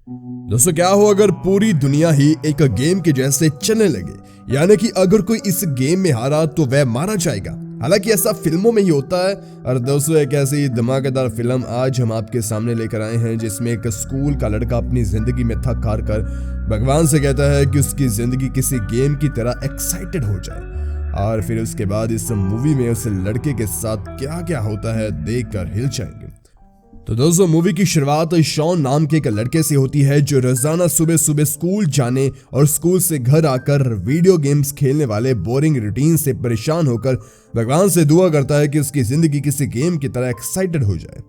दोस्तों क्या हो अगर पूरी दुनिया ही एक गेम के जैसे चलने लगे, यानी कि अगर कोई इस गेम में हारा तो वह मारा जाएगा। हालांकि ऐसा फिल्मों में ही होता है। और दोस्तों एक ऐसी धमाकेदार फिल्म आज हम आपके सामने लेकर आए हैं जिसमें एक स्कूल का लड़का अपनी जिंदगी में थक हार कर भगवान से कहता है कि उसकी जिंदगी किसी गेम की तरह एक्साइटेड हो जाए। और फिर उसके बाद इस मूवी में उस लड़के के साथ क्या क्या होता है देखकर हिल जाएंगे। तो दोस्तों मूवी की शुरुआत शॉन नाम के एक लड़के से होती है जो रोजाना सुबह सुबह स्कूल जाने और स्कूल से घर आकर वीडियो गेम्स खेलने वाले बोरिंग रूटीन से परेशान होकर भगवान से दुआ करता है कि उसकी जिंदगी किसी गेम की तरह एक्साइटेड हो जाए।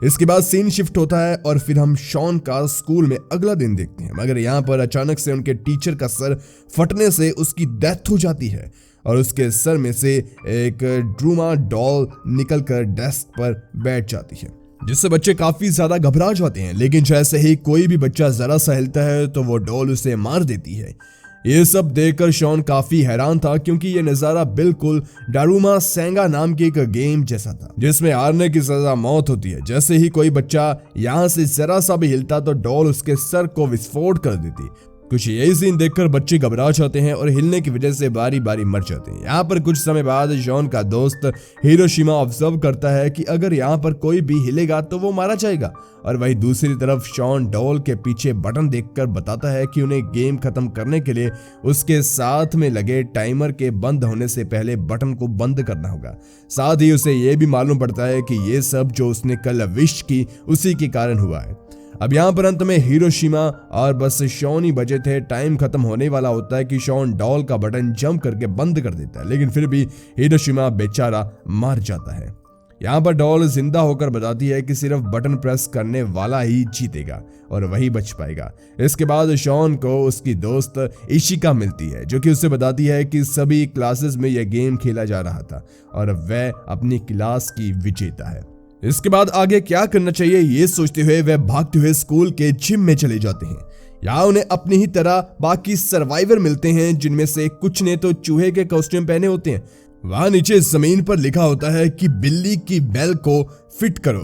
इसके बाद सीन शिफ्ट होता है और फिर हम शॉन का स्कूल में अगला दिन देखते हैं, मगर यहाँ पर अचानक से उनके टीचर का सर फटने से उसकी डेथ हो जाती है और उसके सर में से एक ड्रूमा डॉल निकलकर डेस्क पर बैठ जाती है, जिससे बच्चे काफी ज्यादा घबरा जाते हैं। लेकिन जैसे ही कोई भी बच्चा जरा सा हिलता है तो वो डॉल उसे मार देती है। ये सब देखकर शॉन काफी हैरान था क्योंकि ये नजारा बिल्कुल डारूमा सेंगा नाम के एक गेम जैसा था जिसमें हारने की सजा मौत होती है। जैसे ही कोई बच्चा यहाँ से जरा सा भी हिलता तो डॉल उसके सर को विस्फोट कर देती। कुछ यही सीन देखकर बच्चे घबरा जाते हैं और हिलने की वजह से बारी बारी मर जाते हैं। यहाँ पर कुछ समय बाद शॉन का दोस्त हिरोशिमा ऑब्जर्व करता है कि अगर यहाँ पर कोई भी हिलेगा तो वो मारा जाएगा। और वही दूसरी तरफ शॉन डॉल के पीछे बटन देखकर बताता है कि उन्हें गेम खत्म करने के लिए उसके साथ में लगे टाइमर के बंद होने से पहले बटन को बंद करना होगा। साथ ही उसे ये भी मालूम पड़ता है कि ये सब जो उसने कल विश की उसी के कारण हुआ है। अब यहाँ पर अंत में हिरोशिमा और बस शॉन ही बचे थे। टाइम खत्म होने वाला होता है कि शॉन डॉल का बटन जंप करके बंद कर देता है, लेकिन फिर भी हिरोशिमा बेचारा मर जाता है। यहाँ पर डॉल जिंदा होकर बताती है कि सिर्फ बटन प्रेस करने वाला ही जीतेगा और वही बच पाएगा। इसके बाद शॉन को उसकी दोस्त इशिका मिलती है जो कि उसे बताती है कि सभी क्लासेस में यह गेम खेला जा रहा था और वह अपनी क्लास की विजेता है। इसके बाद आगे क्या करना चाहिए ये सोचते हुए वह भागते हुए स्कूल के जिम में चले जाते हैं। यहाँ उन्हें अपनी ही तरह बाकी सर्वाइवर मिलते हैं जिनमें से कुछ ने तो चूहे के कॉस्ट्यूम पहने होते हैं। वहां नीचे जमीन पर लिखा होता है कि बिल्ली की बेल को फिट करो।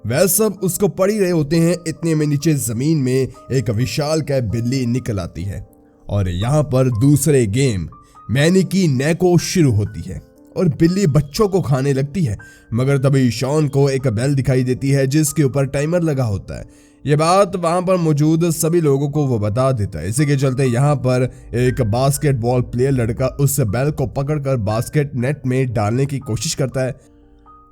वह सब उसको पढ़ ही रहे होते हैं, इतने में नीचे जमीन में एक विशालकाय बिल्ली निकल आती है और यहाँ पर दूसरे गेम मैनी की नेको शुरू होती है और बिल्ली बच्चों को खाने लगती है। मगर तभी शॉन को एक बेल दिखाई देती है जिसके ऊपर टाइमर लगा होता है। ये बात वहां पर मौजूद सभी लोगों को वो बता देता है। इसी के चलते यहाँ पर एक बास्केटबॉल प्लेयर लड़का उस बेल को पकड़कर बास्केट नेट में डालने की कोशिश करता है,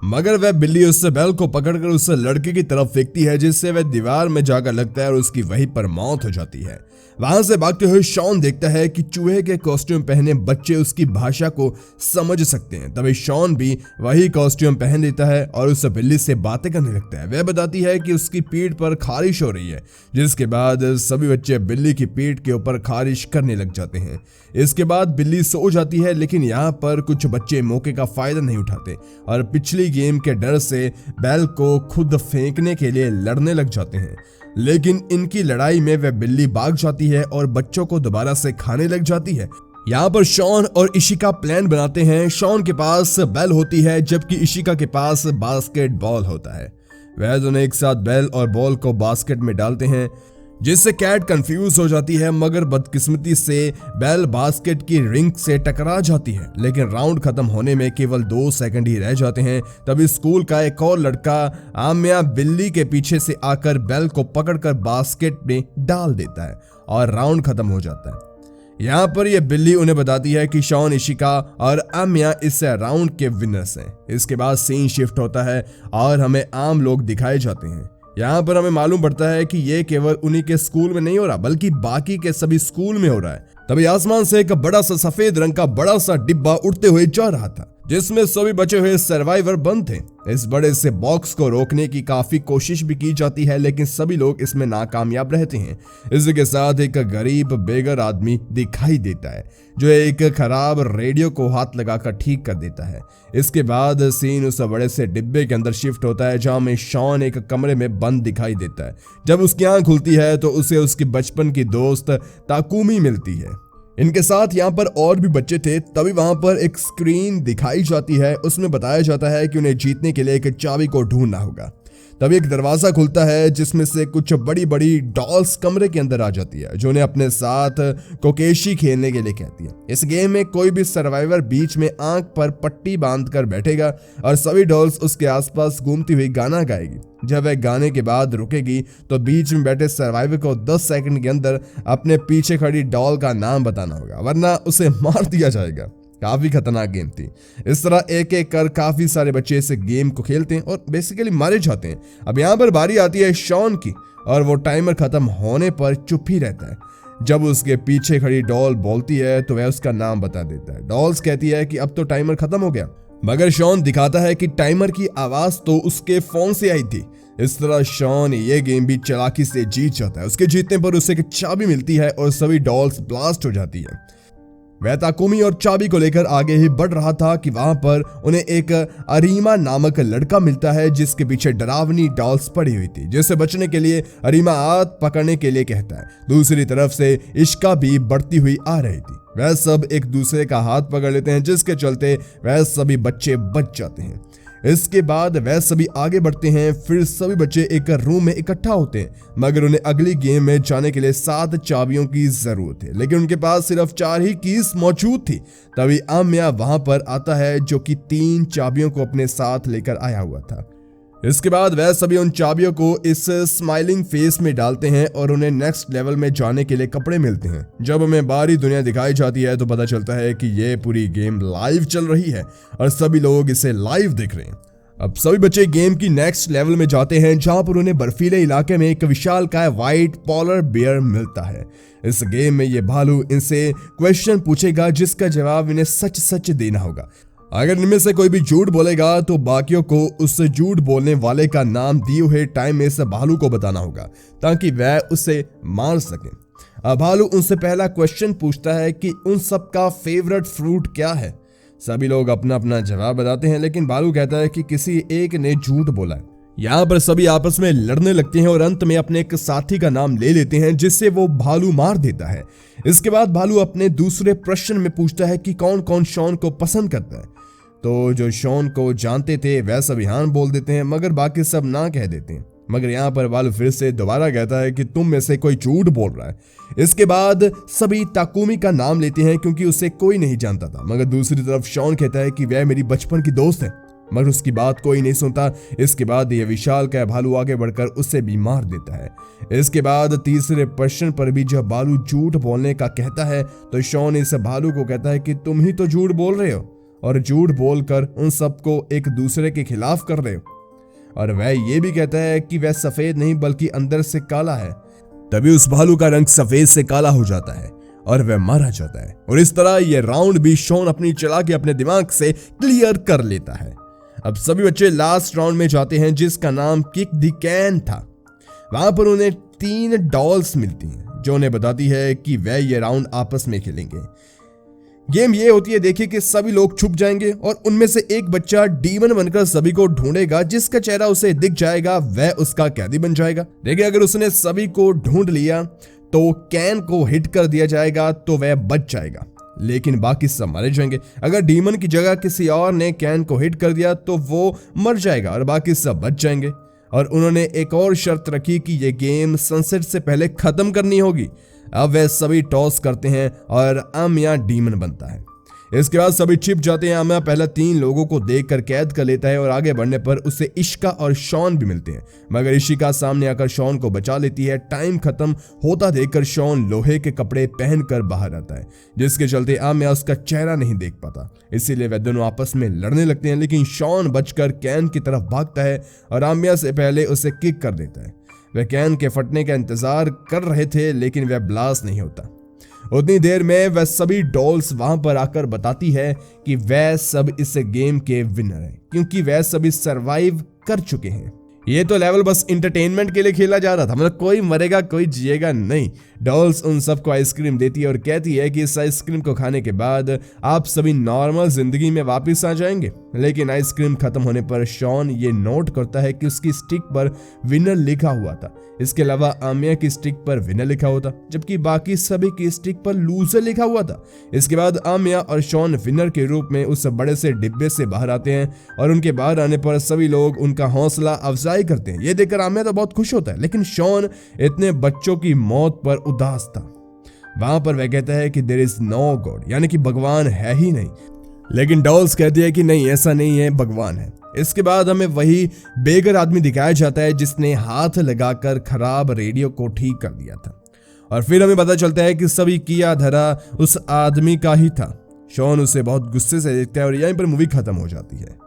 मगर वह बिल्ली उस बेल को पकड़कर उस लड़के की तरफ फेंकती है जिससे वह दीवार में जाकर लगता है और उसकी वहीं पर मौत हो जाती है। वहां से भागते हुए शॉन देखता है कि चूहे के कॉस्ट्यूम पहने बच्चे उसकी भाषा को समझ सकते हैं। तभी शॉन भी वही कॉस्ट्यूम पहन लेता है और उस बिल्ली से बातें करने लगता है। वह बताती है कि उसकी पीठ पर खारिश हो रही है, जिसके बाद सभी बच्चे बिल्ली की पीठ के ऊपर खारिश करने लग जाते हैं। इसके बाद बिल्ली सो जाती है, लेकिन यहाँ पर कुछ बच्चे मौके का फायदा नहीं उठाते और पिछली गेम के डर से बेल को खुद फेंकने के लिए लड़ने लग जाते हैं। लेकिन इनकी लड़ाई में वह बिल्ली भाग जाती है और बच्चों को दोबारा से खाने लग जाती है। यहाँ पर शॉन और इशिका प्लान बनाते हैं। शॉन के पास बेल होती है जबकि इशिका के पास बास्केटबॉल होता है। वह दोनों एक साथ बेल और बॉल को बास्केट में डालते हैं जिससे कैट कंफ्यूज हो जाती है, मगर बदकिस्मती से बेल बास्केट की रिंग से टकरा जाती है। लेकिन राउंड खत्म होने में केवल 2 सेकंड ही रह जाते हैं। तभी स्कूल का एक और लड़का आम्या बिल्ली के पीछे से आकर बेल को पकड़कर बास्केट में डाल देता है और राउंड खत्म हो जाता है। यहाँ पर यह बिल्ली उन्हें बताती है कि शॉन, इशिका और आम्या इस राउंड के विनर्स हैं। इसके बाद सीन शिफ्ट होता है और हमें आम लोग दिखाए जाते हैं। यहाँ पर हमें मालूम पड़ता है कि ये केवल उन्हीं के स्कूल में नहीं हो रहा बल्कि बाकी के सभी स्कूल में हो रहा है। तभी आसमान से एक बड़ा सा सफेद रंग का बड़ा सा डिब्बा उड़ते हुए जा रहा था जिसमें सभी बचे हुए सर्वाइवर बंद थे। इस बड़े से बॉक्स को रोकने की काफी कोशिश भी की जाती है, लेकिन सभी लोग इसमें नाकामयाब रहते हैं। इसी के साथ एक गरीब बेघर आदमी दिखाई देता है जो एक खराब रेडियो को हाथ लगाकर ठीक कर देता है। इसके बाद सीन उस बड़े से डिब्बे के अंदर शिफ्ट होता है जहां में शॉन एक कमरे में बंद दिखाई देता है। जब उसकी आंख खुलती है तो उसे उसकी बचपन की दोस्त ताकुमी मिलती है। इनके साथ यहाँ पर और भी बच्चे थे। तभी वहां पर एक स्क्रीन दिखाई जाती है, उसमें बताया जाता है कि उन्हें जीतने के लिए एक चाबी को ढूंढना होगा। तभी एक दरवाजा खुलता है जिसमें से कुछ बड़ी बड़ी डॉल्स कमरे के अंदर आ जाती है, जो उन्हें अपने साथ कोकेशी खेलने के लिए कहती है। इस गेम में कोई भी सर्वाइवर बीच में आंख पर पट्टी बांधकर बैठेगा और सभी डॉल्स उसके आसपास घूमती हुई गाना गाएगी। जब वह गाने के बाद रुकेगी तो बीच में बैठे सर्वाइवर को 10 सेकंड के अंदर अपने पीछे खड़ी डॉल का नाम बताना होगा, वरना उसे मार दिया जाएगा। काफी खतरनाक गेम थी। इस तरह एक एक कर काफी सारे बच्चे इस गेम को खेलते हैं और बेसिकली मारे जाते हैं। अब यहाँ पर बारी आती है शॉन की और वो टाइमर खत्म होने पर चुप ही रहता है। जब उसके पीछे खड़ी डॉल बोलती है तो वह उसका नाम बता देता है। डॉल्स कहती है कि अब तो टाइमर खत्म हो गया, मगर शॉन दिखाता है कि टाइमर की आवाज तो उसके फोन से आई थी। इस तरह शॉन ये गेम भी चालाकी से जीत जाता है। उसके जीतने पर उसे एक चाबी मिलती है और सभी डॉल्स ब्लास्ट हो जाती है। वह ताकुमी और चाबी को लेकर आगे ही बढ़ रहा था कि वहां पर उन्हें एक अरीमा नामक लड़का मिलता है जिसके पीछे डरावनी डॉल्स पड़ी हुई थी, जिससे बचने के लिए अरीमा हाथ पकड़ने के लिए कहता है। दूसरी तरफ से इश्का भी बढ़ती हुई आ रही थी। वह सब एक दूसरे का हाथ पकड़ लेते हैं, जिसके चलते वह सभी बच्चे बच जाते हैं। इसके बाद वह सभी आगे बढ़ते हैं। फिर सभी बच्चे एक रूम में इकट्ठा होते हैं, मगर उन्हें अगली गेम में जाने के लिए 7 चाबियों की जरूरत है, लेकिन उनके पास सिर्फ 4 ही कीज मौजूद थी। तभी आम्या वहां पर आता है, जो कि 3 चाबियों को अपने साथ लेकर आया हुआ था। इसके बाद वह सभी उन चाबियों को इस स्माइलिंग फेस में डालते हैं और उन्हें नेक्स्ट लेवल में जाने के लिए कपड़े मिलते हैं। जब हमें बाहरी दुनिया दिखाई जाती है तो पता चलता है कि ये पूरी गेम लाइव चल रही है और सभी लोग इसे लाइव देख रहे हैं। अब सभी बच्चे गेम की नेक्स्ट लेवल में जाते हैं, जहां पर उन्हें बर्फीले इलाके में एक विशालकाय व्हाइट पोलर बियर मिलता है। इस गेम में ये भालू इनसे क्वेश्चन पूछेगा, जिसका जवाब इन्हें सच सच देना होगा। अगर इनमें से कोई भी झूठ बोलेगा तो बाकियों को उस झूठ बोलने वाले का नाम दिए हुए टाइम में इस भालू को बताना होगा, ताकि वह उसे मार सके। अब भालू उनसे पहला क्वेश्चन पूछता है कि उन सबका फेवरेट फ्रूट क्या है। सभी लोग अपना अपना जवाब बताते हैं, लेकिन भालू कहता है कि किसी एक ने झूठ बोला है। यहाँ पर सभी आपस में लड़ने लगते हैं और अंत में अपने एक साथी का नाम ले लेते हैं, जिससे वो भालू मार देता है। इसके बाद भालू अपने दूसरे प्रश्न में पूछता है कि कौन कौन शॉन को पसंद करता है। तो जो शॉन को जानते थे वह सभी हाँ बोल देते हैं, मगर बाकी सब ना कह देते हैं। मगर यहाँ पर भालू फिर से दोबारा कहता है कि तुम में से कोई झूठ बोल रहा है। इसके बाद सभी ताकुमी का नाम लेते हैं, क्योंकि उसे कोई नहीं जानता था। मगर दूसरी तरफ शॉन कहता है कि वह मेरी बचपन की दोस्त है, मगर उसकी बात कोई नहीं सुनता। इसके बाद यह विशालकाय भालू आगे बढ़कर उसे भी मार देता है। इसके बाद तीसरे प्रश्न पर भी जब भालू झूठ बोलने का कहता है तो शॉन इस भालू को कहता है कि तुम ही तो झूठ बोल रहे हो और झूठ बोलकर उन सबको एक दूसरे के खिलाफ कर रहे हो। और वह ये भी कहता है कि वह सफेद नहीं बल्कि अंदर से काला है। तभी उस भालू का रंग सफेद से काला हो जाता है और वह मारा जाता है। और इस तरह यह राउंड भी शॉन अपनी चालाकी अपने दिमाग से क्लियर कर लेता है। अब सभी बच्चे लास्ट राउंड में जाते हैं, जिसका नाम किक द कैन था। वहां पर उन्हें 3 डॉल्स मिलती हैं, जो उन्हें बताती है कि वह ये राउंड आपस में खेलेंगे। गेम ये होती है, देखिए कि सभी लोग छुप जाएंगे और उनमें से एक बच्चा डीमन बनकर सभी को ढूंढेगा। जिसका चेहरा उसे दिख जाएगा वह उसका कैदी बन जाएगा। देखिए अगर उसने सभी को ढूंढ लिया तो कैन को हिट कर दिया जाएगा तो वह बच जाएगा, लेकिन बाकी सब मारे जाएंगे। अगर डीमन की जगह किसी और ने कैन को हिट कर दिया तो वो मर जाएगा और बाकी सब बच जाएंगे। और उन्होंने एक और शर्त रखी कि ये गेम सनसेट से पहले खत्म करनी होगी। अब वे सभी टॉस करते हैं और आम्या डीमन बनता है। इसके बाद सभी छिप जाते हैं। आम्या पहले 3 लोगों को देखकर कैद कर लेता है और आगे बढ़ने पर उसे इशिका और शॉन भी मिलते हैं, मगर इशिका सामने आकर शॉन को बचा लेती है। टाइम खत्म होता देखकर शॉन लोहे के कपड़े पहनकर बाहर आता है, जिसके चलते आम्या उसका चेहरा नहीं देख पाता। इसीलिए वे दोनों आपस में लड़ने लगते हैं, लेकिन शॉन बचकर कैन की तरफ भागता है और आम्या से पहले उसे किक कर देता है। वे कैन के फटने का इंतजार कर रहे थे, लेकिन वह ब्लास्ट नहीं होता। उतनी देर में वह सभी डॉल्स वहां पर आकर बताती है कि वह सब इस गेम के विनर हैं, क्योंकि वह सभी सरवाइव कर चुके हैं। ये तो लेवल बस इंटरटेनमेंट के लिए खेला जा रहा था, मतलब कोई मरेगा कोई जिएगा नहीं। डॉल्स उन सबको आइसक्रीम देती है और कहती है कि इस आइसक्रीम को खाने के बाद आप सभी नॉर्मल जिंदगी में वापस आ जाएंगे। लेकिन आइसक्रीम खत्म होने पर शॉन ये नोट करता है कि उसकी स्टिक पर विनर लिखा हुआ था। इसके अलावा आम्या की स्टिक पर विनर लिखा हुआ था, जबकि बाकी सभी की स्टिक पर लूजर लिखा हुआ था। इसके बाद आम्या और शॉन विनर के रूप में उस बड़े से डिब्बे से बाहर आते हैं और उनके बाहर आने पर सभी लोग उनका हौसला अफजाई विदाई करते हैं। ये देखकर आमिया तो बहुत खुश होता है, लेकिन शॉन इतने बच्चों की मौत पर उदास था। वहां पर वह कहता है कि देयर इज नो गॉड, यानी कि भगवान है ही नहीं। लेकिन डॉल्स कहती है कि नहीं, ऐसा नहीं है, भगवान है। इसके बाद हमें वही बेगर आदमी दिखाया जाता है जिसने हाथ लगाकर खराब रेडियो को ठीक कर दिया था, और फिर हमें पता चलता है कि सभी किया धरा उस आदमी का ही था। शॉन उसे बहुत गुस्से से देखता है और यहीं पर मूवी खत्म हो जाती है।